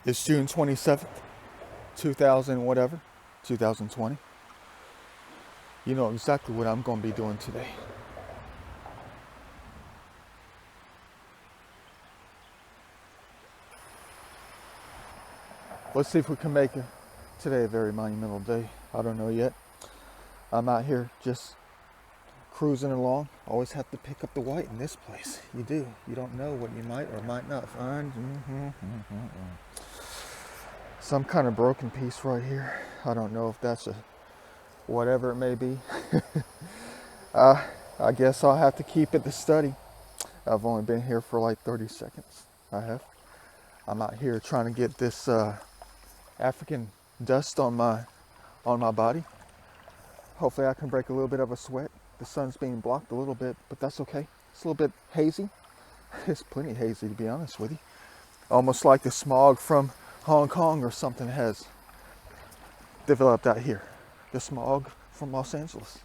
It's June 27th, 2000 whatever, 2020. You know exactly what I'm going to be doing today. Let's see if we can make today a very monumental day. I don't know yet. I'm out here just cruising along. Always have to pick up the white in this place. You do. You don't know what you might or might not find. Some kind of broken piece right here. I don't know if that's a whatever it may be. I guess I'll have to keep it to study. I've only been here for like 30 seconds. I'm out here trying to get this African dust on my body. Hopefully I can break a little bit of a sweat. The sun's being blocked a little bit, but that's okay. It's a little bit hazy. It's plenty hazy, to be honest with you. Almost like the smog from Hong Kong or something has developed out here. The smog from Los Angeles.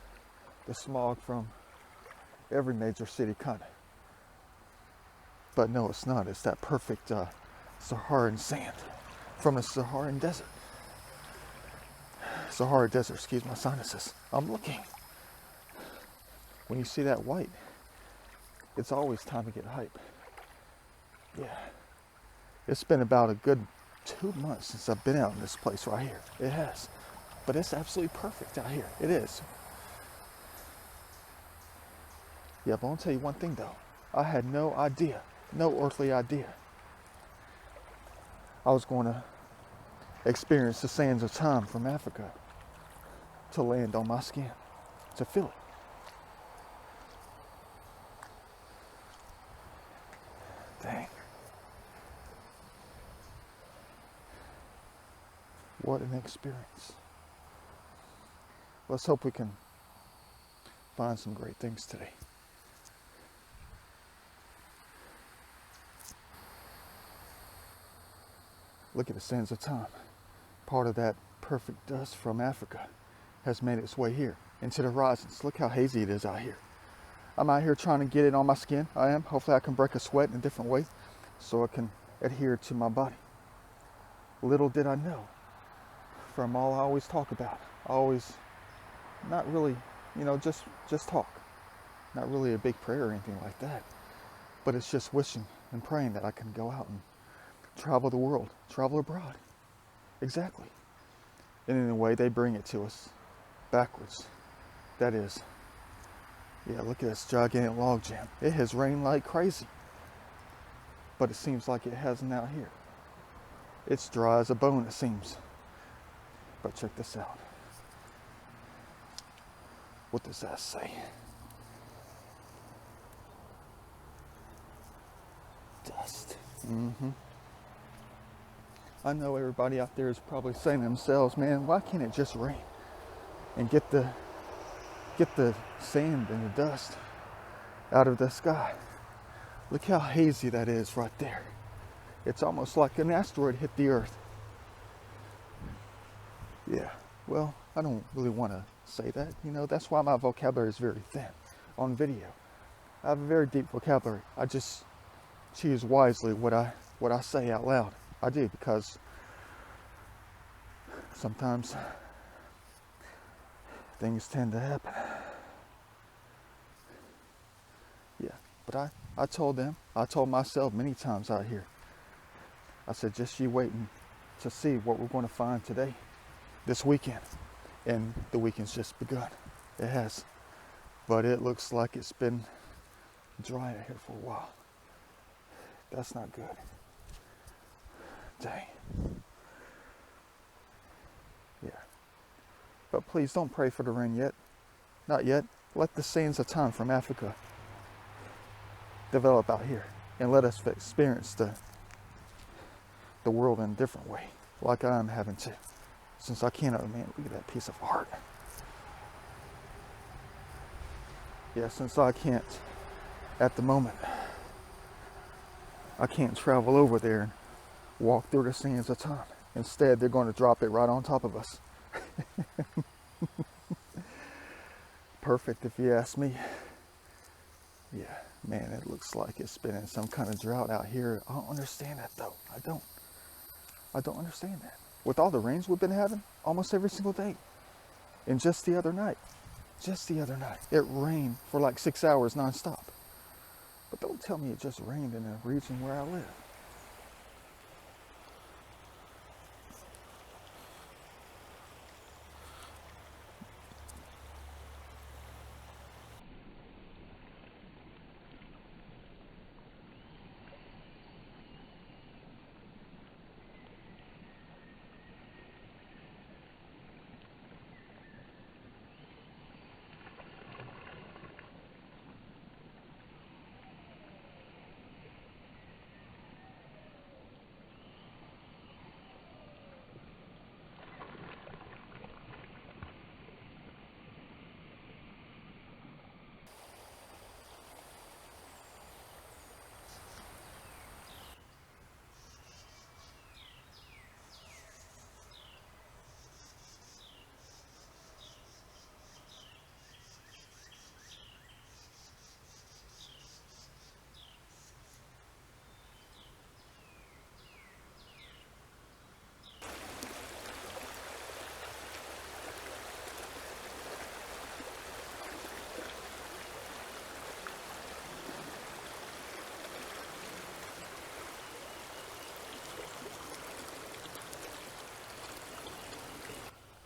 The smog from every major city, kind of. But no, it's not. It's that perfect Saharan sand from the Saharan desert. Sahara Desert, excuse my sinuses. I'm looking. When you see that white, it's always time to get hype. Yeah. It's been about a good 2 months since I've been out in this place right here. It has. But it's absolutely perfect out here. It is. Yeah, but I'll tell you one thing though. I had no idea, no earthly idea, I was going to experience the sands of time from Africa to land on my skin, to feel it. Dang. What an experience. Let's hope we can find some great things today. Look at the sands of time. Part of that perfect dust from Africa has made its way here into the horizons. Look how hazy it is out here. I'm out here trying to get it on my skin. I am. Hopefully I can break a sweat in a different way so it can adhere to my body. Little did I know, from all I always talk about, I always not really, just talk. Not really a big prayer or anything like that. But it's just wishing and praying that I can go out and travel the world, travel abroad. Exactly. And in a way, they bring it to us backwards. That is, yeah, look at this gigantic log jam. It has rained like crazy, but it seems like it hasn't out here. It's dry as a bone, it seems. But check this out. What does that say? Dust. I know everybody out there is probably saying to themselves, man, why can't it just rain and get the sand and the dust out of the sky? Look how hazy that is right there. It's almost like an asteroid hit the earth. Yeah, well, I don't really want to say that. That's why my vocabulary is very thin on video. I have a very deep vocabulary. I just choose wisely what I say out loud. I do, because sometimes things tend to happen. Yeah, but I told myself many times out here, I said, just you waiting to see what we're going to find today, this weekend. And the weekend's just begun. It has. But it looks like it's been dry out here for a while. That's not good. Dang. Yeah. But please don't pray for the rain yet. Not yet. Let the sands of time from Africa develop out here. And let us experience the world in a different way. Like I am having to. Since I cannot, man, look at that piece of art. Yeah, since I can't, at the moment, I can't travel over there and walk through the sands of time. Instead, they're going to drop it right on top of us. Perfect, if you ask me. Yeah, man, it looks like it's been in some kind of drought out here. I don't understand that, though. I don't. I don't understand that. With all the rains we've been having almost every single day. And just the other night, it rained for like 6 hours nonstop. But don't tell me it just rained in the region where I live.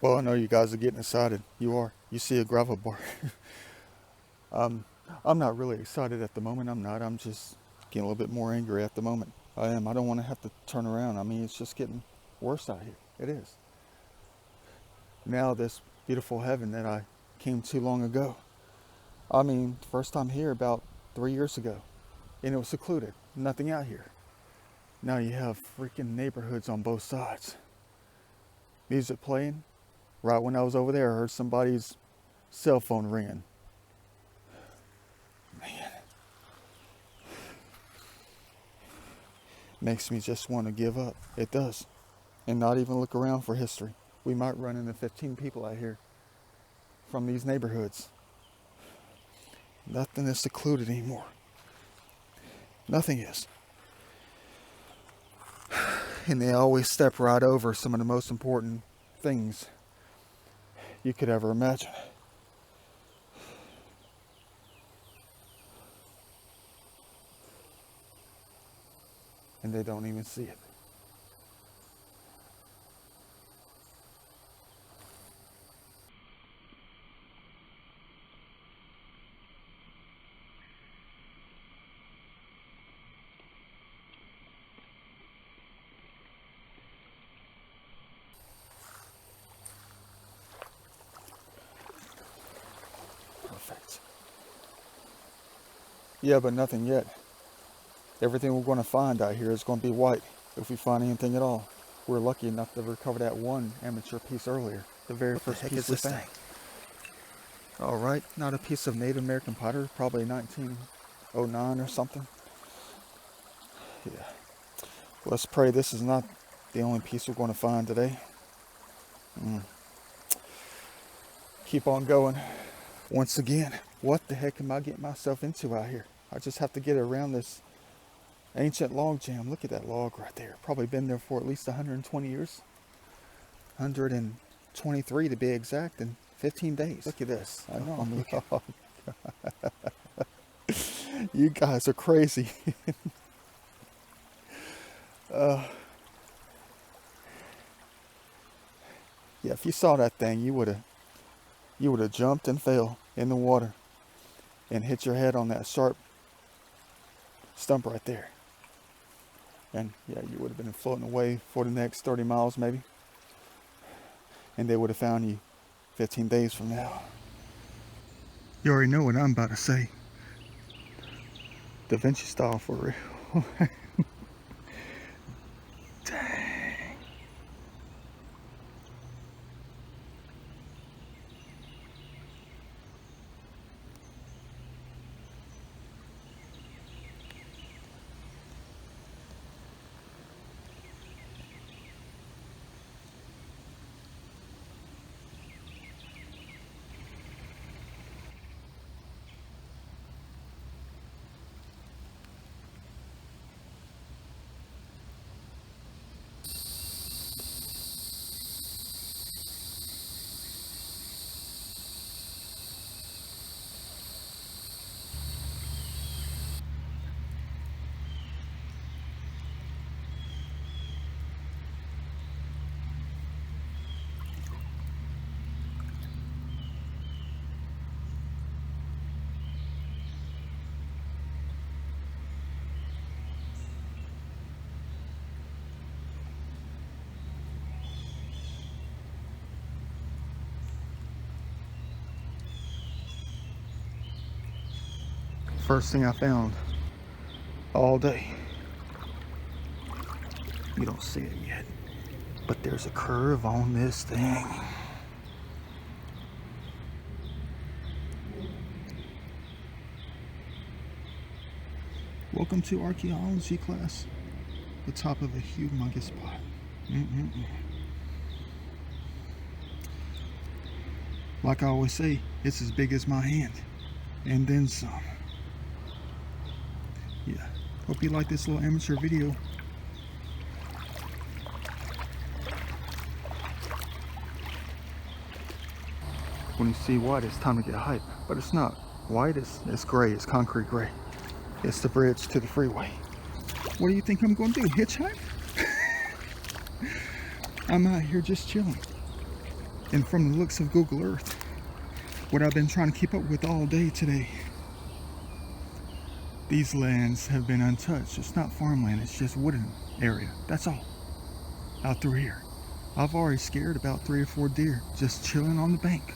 Well, I know you guys are getting excited. You are. You see a gravel bar. I'm not really excited at the moment. I'm not. I'm just getting a little bit more angry at the moment. I am. I don't want to have to turn around. I mean, it's just getting worse out here. It is. Now this beautiful heaven that I came to long ago. I mean, first time here about 3 years ago. And it was secluded. Nothing out here. Now you have freaking neighborhoods on both sides. Music playing. Right when I was over there, I heard somebody's cell phone ringing. Man. Makes me just want to give up. It does. And not even look around for history. We might run into 15 people out here from these neighborhoods. Nothing is secluded anymore. Nothing is. And they always step right over some of the most important things you could ever imagine. And they don't even see it. Perfect. Yeah, but nothing yet. Everything we're going to find out here is going to be white, if we find anything at all. We're lucky enough to recover that one amateur piece earlier, the very first piece we found. All right, not a piece of Native American pottery, probably 1909 or something. Yeah. Let's pray this is not the only piece we're going to find today. Keep on going. Once again, what the heck am I getting myself into out here? I just have to get around this ancient log jam. Look at that log right there. Probably been there for at least 120 years. 123 to be exact, in 15 days. Look at this. I know. I'm looking. Oh, you guys are crazy. Yeah, if you saw that thing, you would have jumped and fell in the water and hit your head on that sharp stump right there. And yeah, you would have been floating away for the next 30 miles maybe. And they would have found you 15 days from now. You already know what I'm about to say. Da Vinci style for real. Dang. First thing I found all day. You don't see it yet, but there's a curve on this thing. Welcome to archaeology class. The top of a humongous spot. Like I always say, it's as big as my hand, and then some. Yeah, hope you like this little amateur video. When you see white, it's time to get hype, but it's not white. It's gray. It's concrete gray. It's the bridge to the freeway. What do you think I'm going to do? Hitchhike? I'm out here just chilling. And from the looks of Google Earth, what I've been trying to keep up with all day today, these lands have been untouched. It's not farmland, it's just wooded area. That's all. Out through here. I've already scared about 3 or 4 deer just chilling on the bank.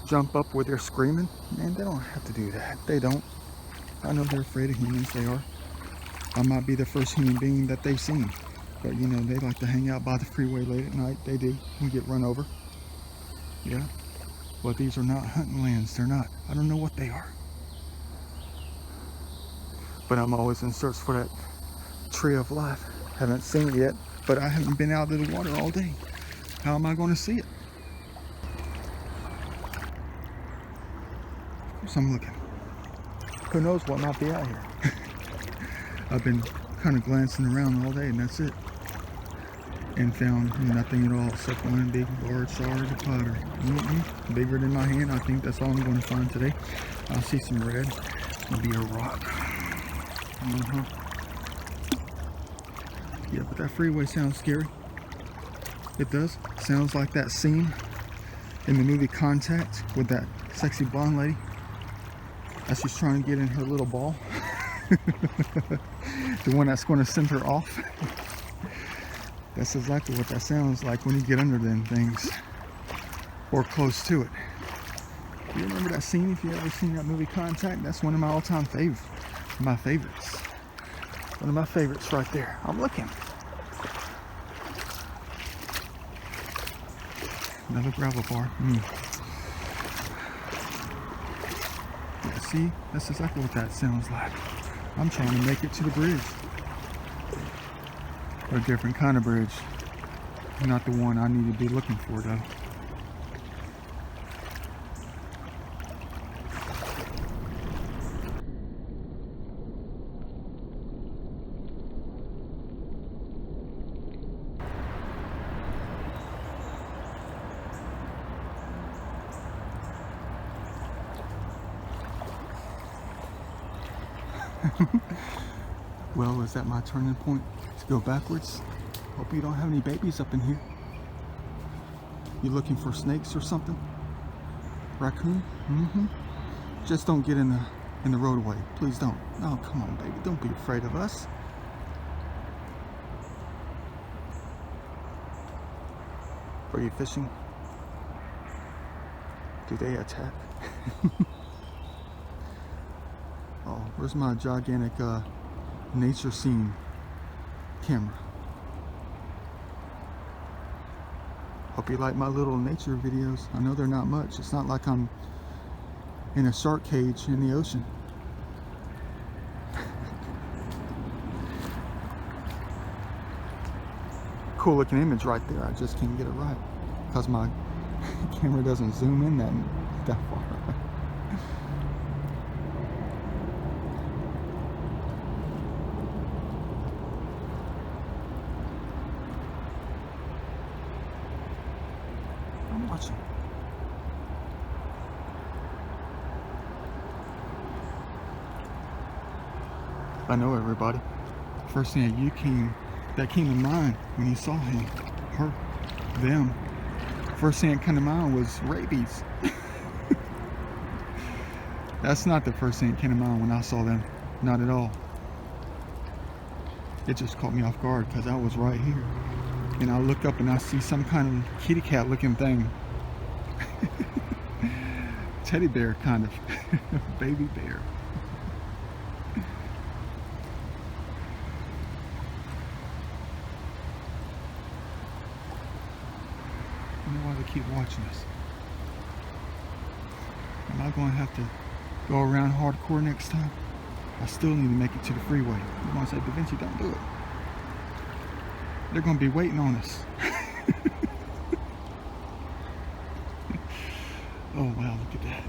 Jump up where they're screaming. Man, they don't have to do that. They don't. I know they're afraid of humans, they are. I might be the first human being that they've seen. But you know, they like to hang out by the freeway late at night. They do. And get run over. Yeah. But these are not hunting lands. They're not. I don't know what they are. But I'm always in search for that tree of life. Haven't seen it yet, but I haven't been out of the water all day. How am I going to see it? Of course I'm looking. Who knows what might be out here. I've been kind of glancing around all day, and that's it. And found nothing at all except one big large shard of pottery. Bigger than my hand. I think that's all I'm going to find today. I'll see some red. Maybe a rock. Yeah, but that freeway sounds scary. It does. Sounds like that scene in the movie Contact with that sexy blonde lady as she's trying to get in her little ball. The one that's going to send her off. That's exactly what that sounds like when you get under them things, or close to it. You remember that scene? If you ever seen that movie Contact, that's one of my all-time favorites. One of my favorites right there. I'm looking. Another gravel bar. Yeah, see? That's exactly what that sounds like. I'm trying to make it to the bridge. A different kind of bridge. Not the one I need to be looking for, though. Well, is that my turning point to go backwards? Hope you don't have any babies up in here. You looking for snakes or something? Raccoon? Just don't get in the roadway. Please don't. Oh, come on, baby. Don't be afraid of us. Are you fishing? Do they attack? Oh, where's my gigantic nature scene camera? Hope you like my little nature videos. I know they're not much. It's not like I'm in a shark cage in the ocean. Cool looking image right there. I just can't get it right because my camera doesn't zoom in that far. I'm watching. I know everybody. First thing that came to mind when you saw him, her, them. First thing that came to mind was rabies. That's not the first thing that came to mind when I saw them. Not at all. It just caught me off guard because I was right here. And I look up and I see some kind of kitty cat looking thing teddy bear kind of baby bear. I wonder why they keep watching us. Am I going to have to go around hardcore next time? I still need to make it to the freeway. They're going to say, Da Vinci, don't do it. They're going to be waiting on us. Oh wow, look at that.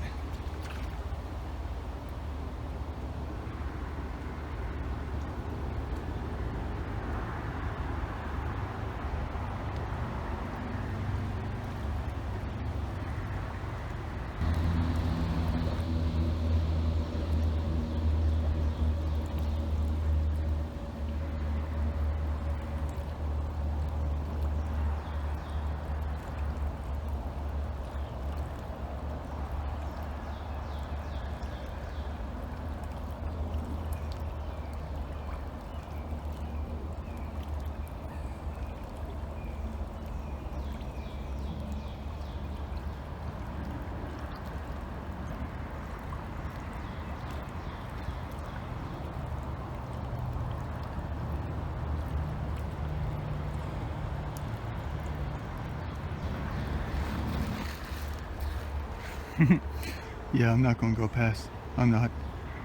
Yeah, I'm not going to go past. I'm not.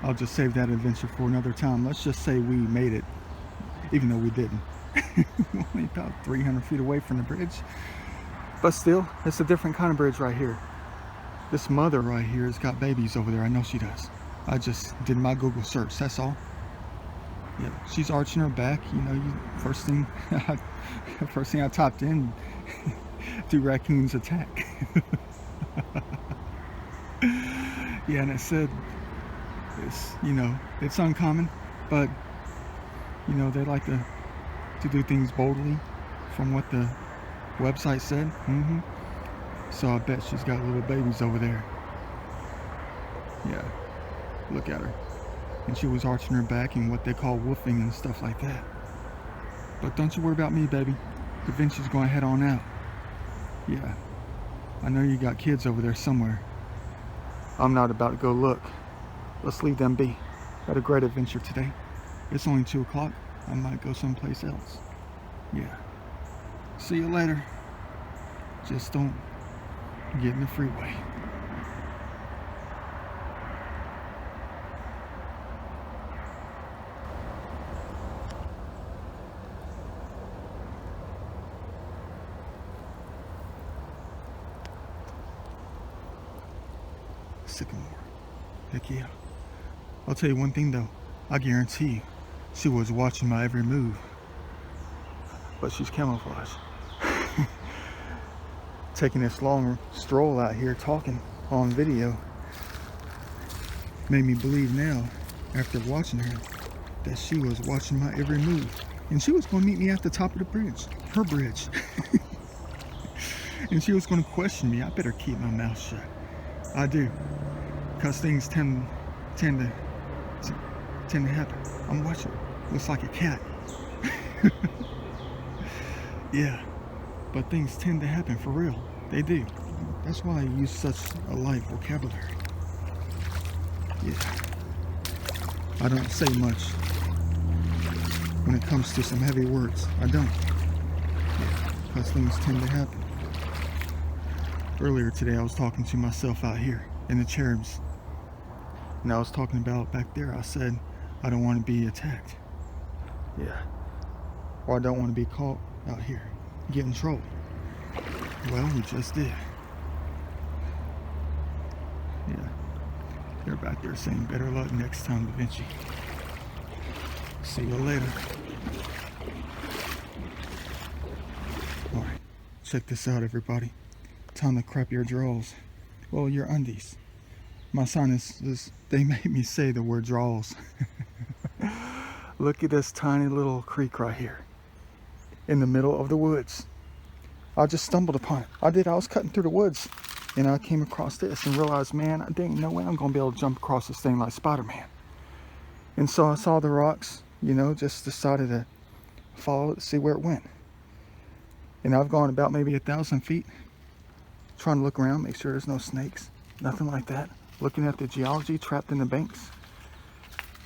I'll just save that adventure for another time. Let's just say we made it, even though we didn't. We're only about 300 feet away from the bridge. But still, it's a different kind of bridge right here. This mother right here has got babies over there. I know she does. I just did my Google search, that's all. Yeah, she's arching her back. You know, first thing I typed in, do raccoons attack? Yeah, and it said it's uncommon, but they like to do things boldly from what the website said. So I bet she's got little babies over there. Yeah, look at her. And she was arching her back and what they call woofing and stuff like that. But don't you worry about me, baby. Da Vinci's going to head on out. Yeah, I know you got kids over there somewhere. I'm not about to go look. Let's leave them be. Had a great adventure today. It's only 2 o'clock. I might go someplace else. Yeah. See you later. Just don't get in the freeway. Sycamore. Heck yeah. I'll tell you one thing though. I guarantee she was watching my every move. But she's camouflaged. Taking this long stroll out here talking on video made me believe now, after watching her, that she was watching my every move. And she was going to meet me at the top of the bridge. Her bridge. And she was going to question me. I better keep my mouth shut. I do, because things tend to happen. I'm watching her. Looks like a cat. Yeah, but things tend to happen for real. They do. That's why I use such a light vocabulary. Yeah, I don't say much when it comes to some heavy words. I don't. Yeah, because things tend to happen. Earlier today I was talking to myself out here in the cherubs, and I was talking about back there. I said I don't want to be attacked, yeah, or I don't want to be caught out here getting in trouble. Well, we just did. Yeah, they're back there saying better luck next time, Da Vinci. See you later. Alright, check this out, everybody. Time to crap your drawers. Well, your undies. My sinuses, they made me say the word drawers. Look at this tiny little creek right here in the middle of the woods. I just stumbled upon it. I was cutting through the woods and I came across this and realized, man, there ain't no way I'm gonna be able to jump across this thing like Spider-Man. And so I saw the rocks, just decided to follow it, see where it went. And I've gone about maybe 1,000 feet trying to look around, make sure there's no snakes. Nothing like that. Looking at the geology trapped in the banks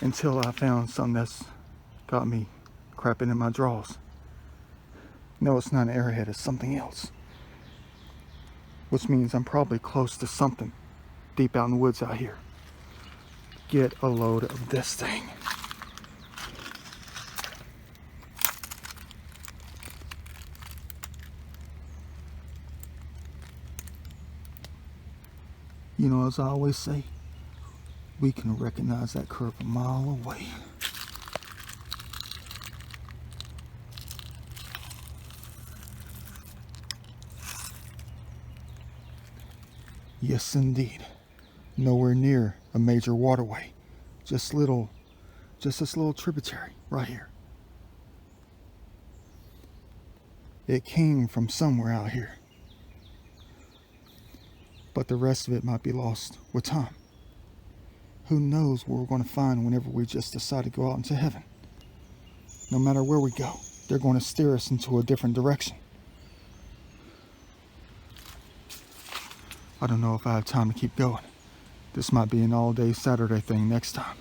until I found something that's got me crapping in my drawers. No, it's not an arrowhead, it's something else. Which means I'm probably close to something deep out in the woods out here. Get a load of this thing. You know, as I always say, we can recognize that curve a mile away. Yes, indeed. Nowhere near a major waterway. Just this little tributary right here. It came from somewhere out here. But the rest of it might be lost with time. Who knows what we're going to find whenever we just decide to go out into heaven. No matter where we go, they're going to steer us into a different direction. I don't know if I have time to keep going. This might be an all-day Saturday thing next time.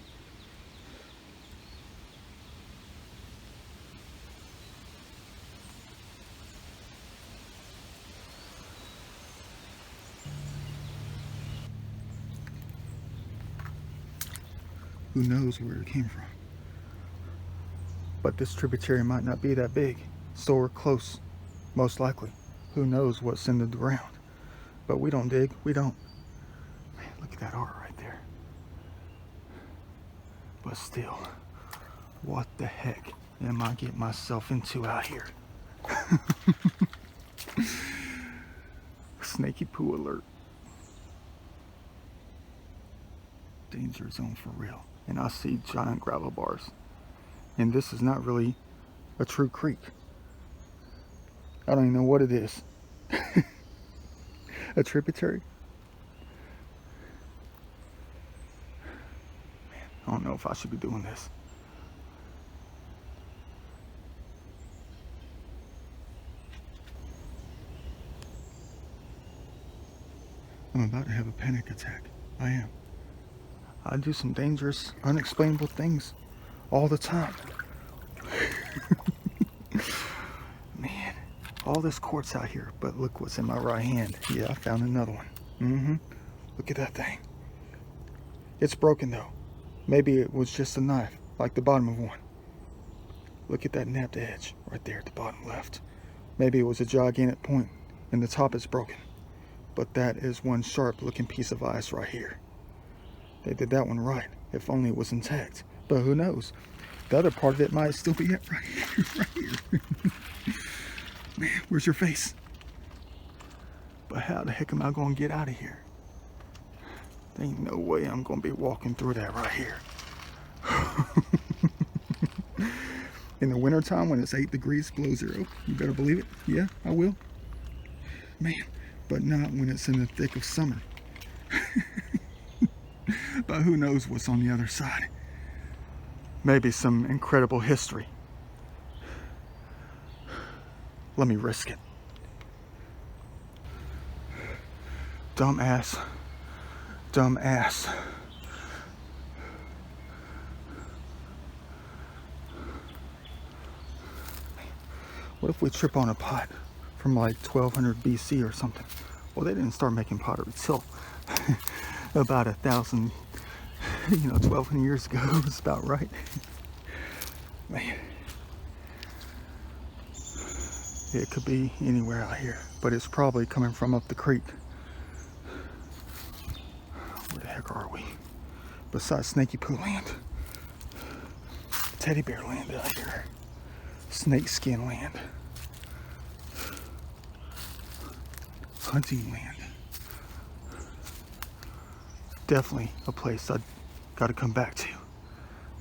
Who knows where it came from? But this tributary might not be that big, so we're close, most likely. Who knows what's in the ground? But we don't dig, we don't. Man, look at that art right there. But still, what the heck am I getting myself into out here? Snaky poo alert. Danger zone for real. And I see giant gravel bars. And this is not really a true creek. I don't even know what it is. A tributary? Man, I don't know if I should be doing this. I'm about to have a panic attack. I am. I do some dangerous, unexplainable things all the time. Man, all this quartz out here, but look what's in my right hand. Yeah, I found another one. Look at that thing. It's broken though. Maybe it was just a knife, like the bottom of one. Look at that napped edge right there at the bottom left. Maybe it was a gigantic point and the top is broken. But that is one sharp looking piece of ice right here. They did that one right, if only it was intact. But who knows? The other part of it might still be it right here, right here. Man, where's your face? But how the heck am I going to get out of here? There ain't no way I'm going to be walking through that right here. In the wintertime when it's 8 degrees below zero, you better believe it. Yeah, I will. Man, but not when it's in the thick of summer. But who knows what's on the other side? Maybe some incredible history. Let me risk it. Dumbass. Dumbass. What if we trip on a pot from like 1200 BC or something? Well, they didn't start making pottery till about 1200 years ago. It's about right. Man, it could be anywhere out here, but it's probably coming from up the creek. Where the heck are we? Besides Snaky Poo Land, Teddy Bear Land out here, Snake Skin Land, Hunting Land. Definitely a place I've got to come back to.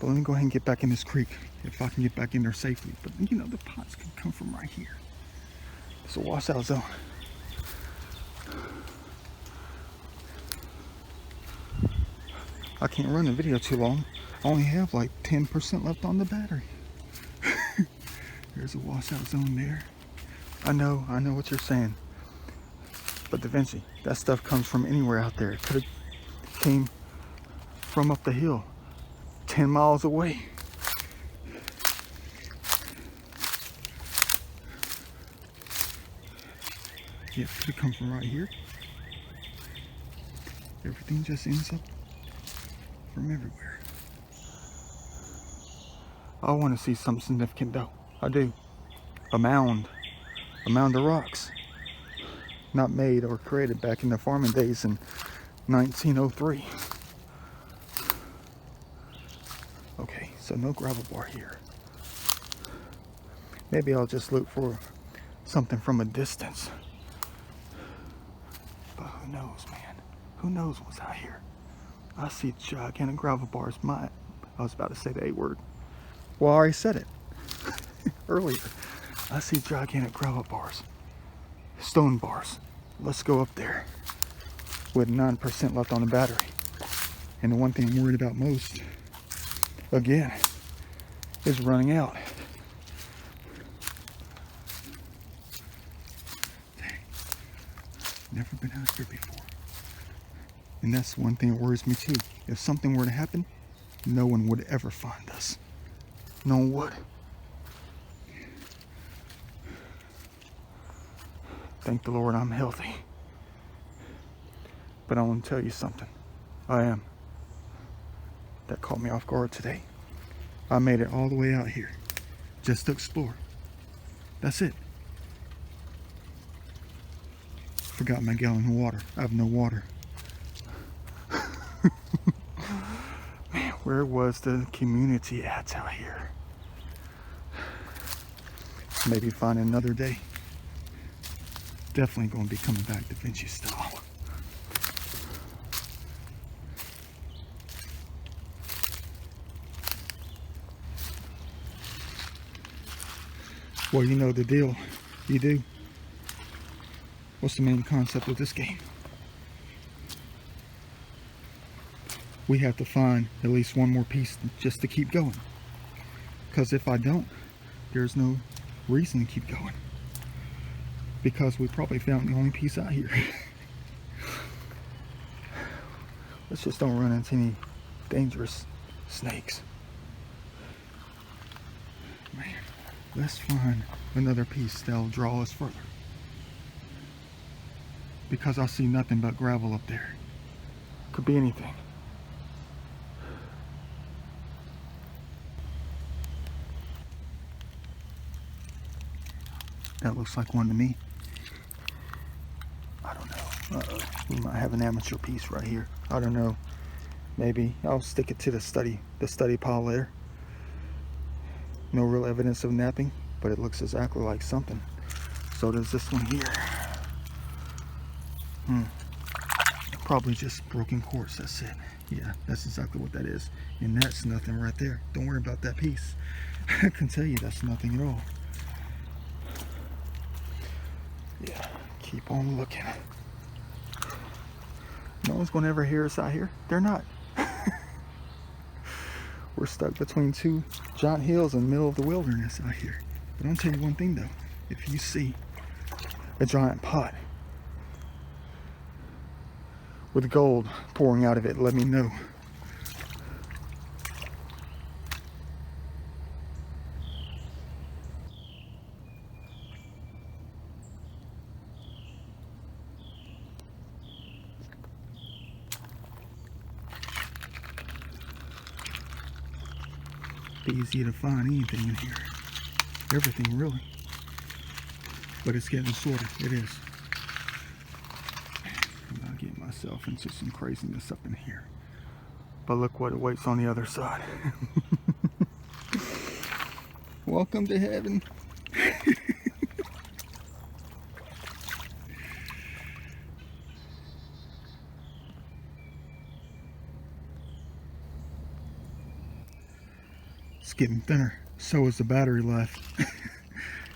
But let me go ahead and get back in this creek, if I can get back in there safely. But you know, the pots can come from right here. It's a washout zone. I can't run the video too long. I only have like 10% left on the battery. There's a washout zone there. I know what you're saying. But Da Vinci, that stuff comes from anywhere out there. It could have came from up the hill, 10 miles away. Yeah, it could have come from right here. Everything just ends up from everywhere. I want to see something significant though. I do. A mound of rocks. Not made or created back in the farming days in 1903. Okay, so no gravel bar here. Maybe I'll just look for something from a distance. But who knows, man? Who knows what's out here? I see gigantic gravel bars. I was about to say the A word. Well, I already said it earlier. I see gigantic gravel bars. Stone bars. Let's go up there with 9% left on the battery. And the one thing I'm worried about most, again, is running out. Dang. Never been out here before. And that's one thing that worries me too. If something were to happen, no one would ever find us. No one would. Thank the Lord I'm healthy. But I want to tell you something. I am. That caught me off guard today. I made it all the way out here just to explore. That's it. Forgot my gallon of water. I have no water. Man, where was the community at out here? Maybe find another day. Definitely going to be coming back to Vinci style. Well, you know the deal. You do. What's the main concept of this game? We have to find at least one more piece just to keep going. Because if I don't, there's no reason to keep going. Because we probably found the only piece out here. Let's just don't run into any dangerous snakes. Man, let's find another piece that'll draw us further. Because I see nothing but gravel up there. Could be anything. That looks like one to me. I don't know. Uh-oh. We might have an amateur piece right here. I don't know. Maybe I'll stick it to the study pile there. No real evidence of napping, but it looks exactly like something. So does this one here. Probably just broken quartz. That's it. Yeah, that's exactly what that is. And that's nothing right there. Don't worry about that piece. I can tell you that's nothing at all. Yeah, keep on looking. No one's going to ever hear us out here. They're not. We're stuck between two giant hills in the middle of the wilderness out here. But I'll tell you one thing though. If you see a giant pot with gold pouring out of it, let me know. Easy to find anything in here. Everything really. But it's getting sorted. It is. I'm not getting myself into some craziness up in here. But look what awaits on the other side. Welcome to heaven. It's getting thinner. So is the battery life.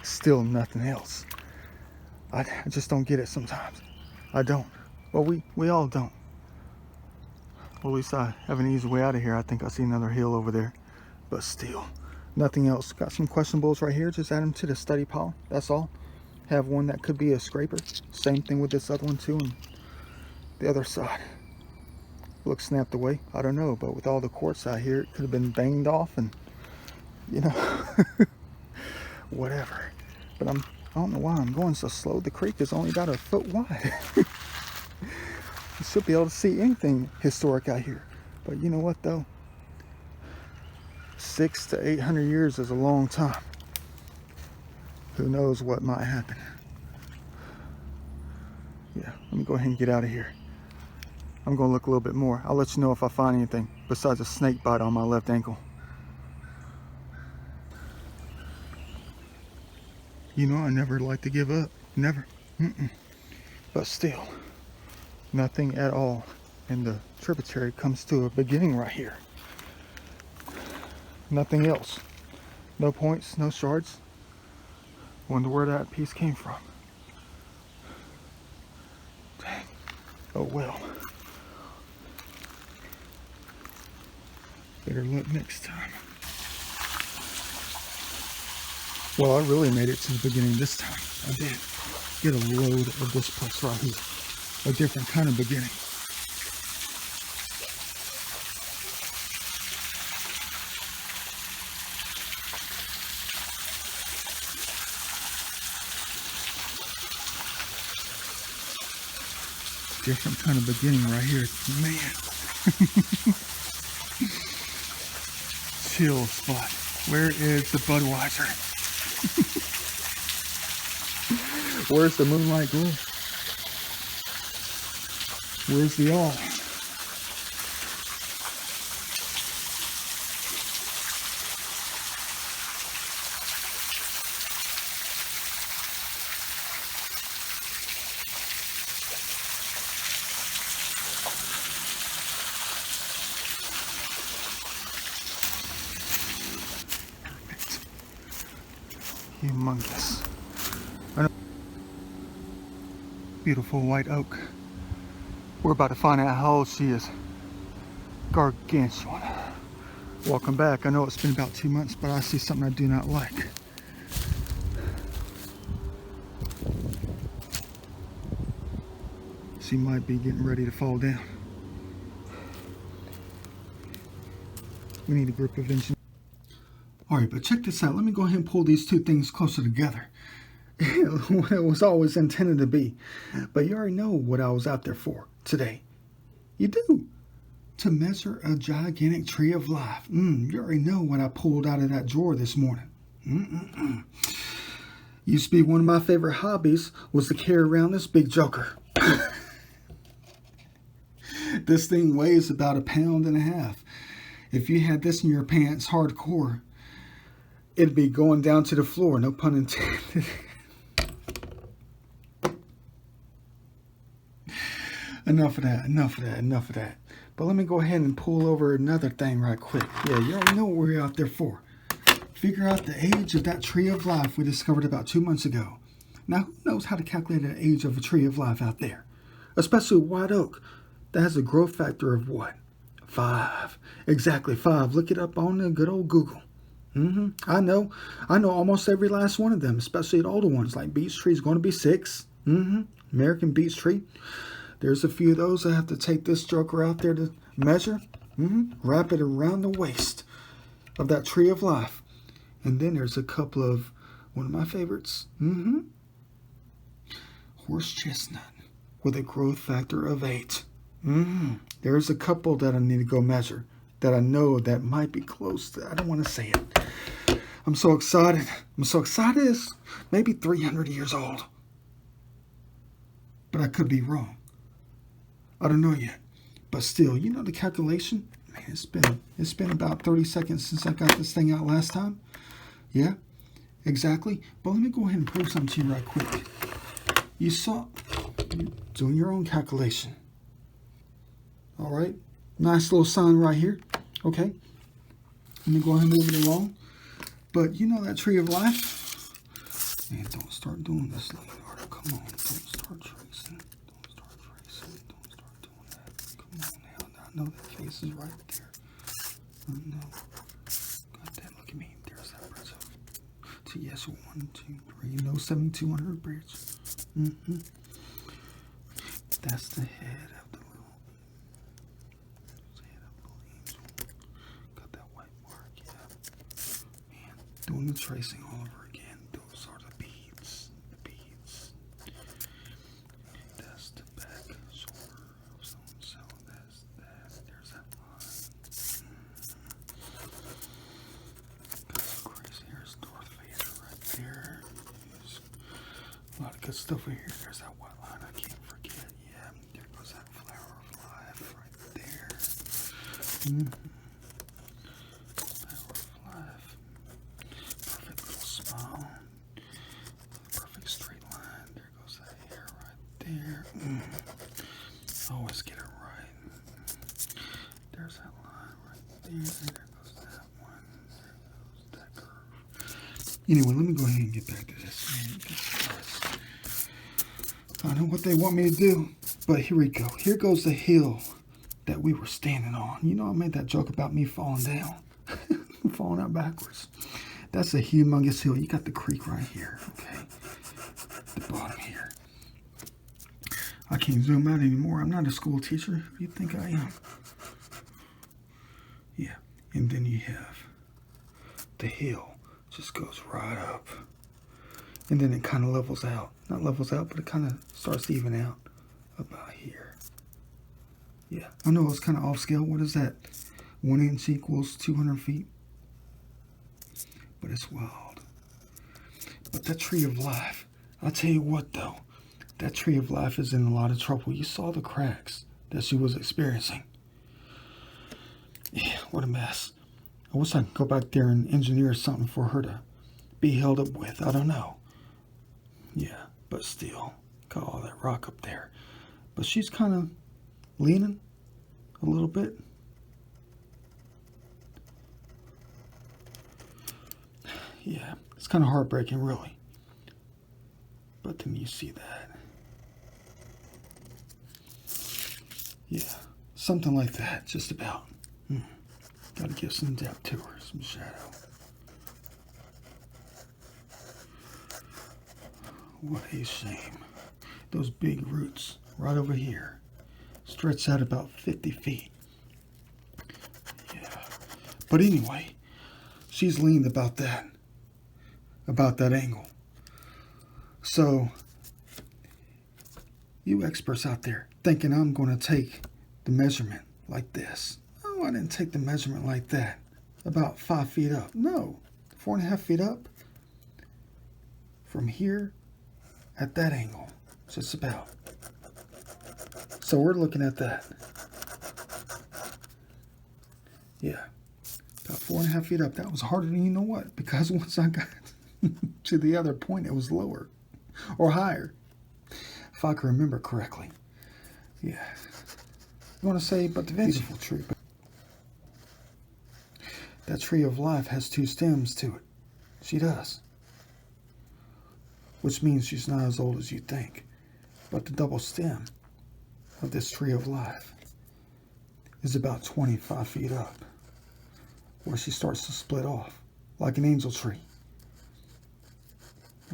Still nothing else. I just don't get it sometimes. I don't. Well, we all don't. Well, at least I have an easy way out of here. I think I see another hill over there. But still, nothing else. Got some questionables right here. Just add them to the study pile. That's all. have one that could be a scraper. Same thing with this other one too, and the other side. Looks snapped away. I don't know, but with all the quartz out here, it could have been banged off and, you know, whatever. But I don't know why I'm going so slow. The creek is only about a foot wide. You should be able to see anything historic out here. But you know what though? 600 to 800 years is a long time. Who knows what might happen. Yeah, let me go ahead and get out of here. I'm going to look a little bit more. I'll let you know if I find anything besides a snake bite on my left ankle. You know, I never like to give up. Never. But still, nothing at all. And the tributary comes to a beginning right here. Nothing else. No points, no shards. Wonder where that piece came from. Dang. Oh well. Better luck next time. Well, I really made it to the beginning this time. I did. Get a load of this place right here. A different kind of beginning. Different kind of beginning right here. Man. Chill spot. Where is the Budweiser? Where's the moonlight glow? Where's the all? Humongous. Beautiful white oak. We're about to find out how old she is. Gargantuan. Welcome back. I know it's been about 2 months, but I see something I do not like. She might be getting ready to fall down. We need a group of Vinci. Alright, but check this out. Let me go ahead and pull these two things closer together. What it was always intended to be. But you already know what I was out there for today. You do. To measure a gigantic tree of life. You already know what I pulled out of that drawer this morning. Used to be one of my favorite hobbies was to carry around this big joker. This thing weighs about 1.5 pounds. If you had this in your pants hardcore, it'd be going down to the floor, no pun intended. Enough of that. But let me go ahead and pull over another thing right quick. Yeah, you already know what we're out there for. Figure out the age of that tree of life we discovered about 2 months ago. Now, who knows how to calculate the age of a tree of life out there? Especially a white oak that has a growth factor of what? 5. Exactly 5. Look it up on the good old Google. I know almost every last one of them, especially the older ones, like beech tree is going to be 6. American beech tree. There's a few of those I have to take this joker out there to measure. Wrap it around the waist of that tree of life. And then there's a couple of, one of my favorites. Horse chestnut with a growth factor of 8. There's a couple that I need to go measure that I know that might be close to, I don't want to say it. I'm so excited. It's maybe 300 years old. But I could be wrong. I don't know yet. But still, you know the calculation? Man, it's been about 30 seconds since I got this thing out last time. Yeah, exactly. But let me go ahead and prove something to you right quick. You saw, doing your own calculation. All right. Nice little sign right here. Okay. Let me go ahead and move it along. But you know that tree of life? Man, don't start doing this, Leonardo. Come on. Don't start tracing. Don't start doing that. Come on now. I know that face is right there. I know. God damn, look at me. There's that bridge. Yes, 1, 2, 3. No 7,200 bridge. That's the head of the little angel. Got that white mark, yeah. Man, doing the tracing all over again. Those are the beads. The beads. That's the back shoulder of so that's that. There's that line. That's crazy. Here's Darth Vader right there. There's a lot of good stuff over here. There's that white line I can't forget. Yeah, there goes that flower of life right there. Flower of life. Perfect little smile. Perfect straight line. There goes that hair right there. Always get it right. There's that line right there. There goes that one. There goes that curve. Anyway, let me go ahead and get back to this. I don't know what they want me to do, but here we go. Here goes the hill that we were standing on. You know, I made that joke about me falling down, falling out backwards. That's a humongous hill. You got the creek right here, okay? The bottom here. I can't zoom out anymore. I'm not a school teacher. Who do you think I am? Yeah, and then you have the hill. Just goes right up. And then it kind of levels out. Not levels out, but it kind of starts to even out about here. Yeah, I know it's kind of off scale. What is that? 1 inch equals 200 feet. But it's wild. But that tree of life, I'll tell you what though, that tree of life is in a lot of trouble. You saw the cracks that she was experiencing. Yeah, what a mess. I wish I could go back there and engineer something for her to be held up with. I don't know. Yeah, but still, got all that rock up there. But she's kind of leaning a little bit. Yeah, it's kind of heartbreaking, really. But then you see that. Yeah, something like that, just about. Got to give some depth to her, some shadow. What a shame. Those big roots right over here stretch out about 50 feet. Yeah. But anyway, she's leaned about that angle. So, you experts out there thinking I'm going to take the measurement like this. Oh, I didn't take the measurement like that. About 5 feet up. No, 4.5 feet up. From here at that angle, just about. So we're looking at that. Yeah, about 4.5 feet up. That was harder than you know what, because once I got to the other point, it was lower or higher, if I can remember correctly. Yeah. You want to say, but the Vinci tree. That tree of life has 2 stems to it. She does. Which means she's not as old as you think. But the double stem of this tree of life is about 25 feet up, where she starts to split off, like an angel tree.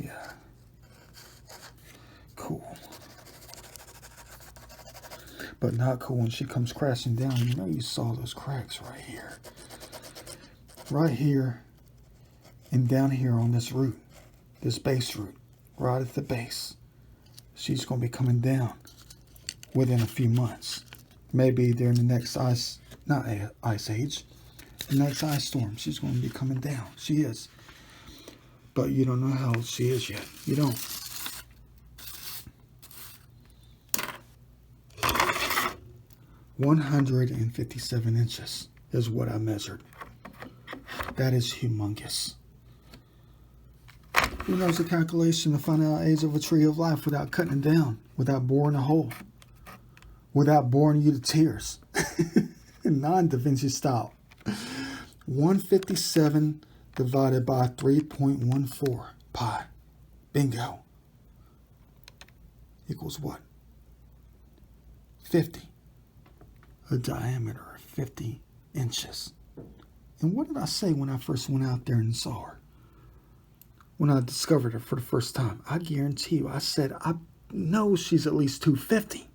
Yeah. Cool. But not cool when she comes crashing down. You know, you saw those cracks right here. Right here and down here on this root, this base root, right at the base. She's going to be coming down within a few months. Maybe during the next ice age, the next ice storm, she's going to be coming down. She is. But you don't know how old she is yet. You don't. "157 inches is what I measured. That is humongous. Who knows the calculation to find out the age of a tree of life without cutting it down, without boring a hole, without boring you to tears? Non-Da Vinci style. 157 divided by 3.14 pi. Bingo. Equals what? 50. A diameter of 50 inches. And what did I say when I first went out there and saw her? when I discovered her for the first time. I guarantee you, I said, I know she's at least 250.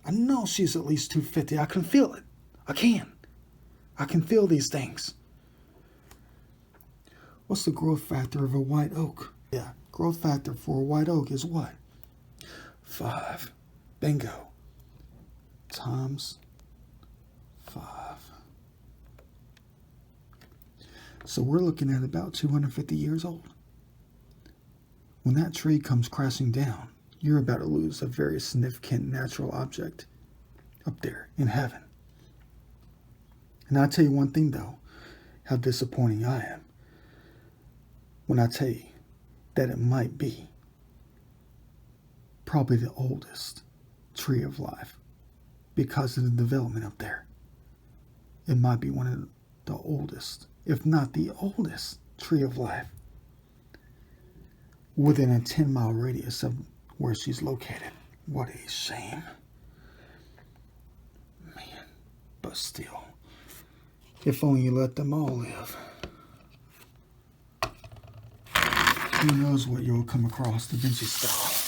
I know she's at least 250. I can feel it. I can feel these things. What's the growth factor of a white oak? Yeah, growth factor for a white oak is what? 5. Bingo. Times 5. So we're looking at about 250 years old. When that tree comes crashing down, you're about to lose a very significant natural object up there in heaven. And I'll tell you one thing though, how disappointing I am when I tell you that it might be probably the oldest tree of life because of the development up there. It might be one of the oldest, if not the oldest tree of life within a 10-mile radius of where she's located. What a shame. Man, but still, if only you let them all live. Who knows what you'll come across, the Vinci style.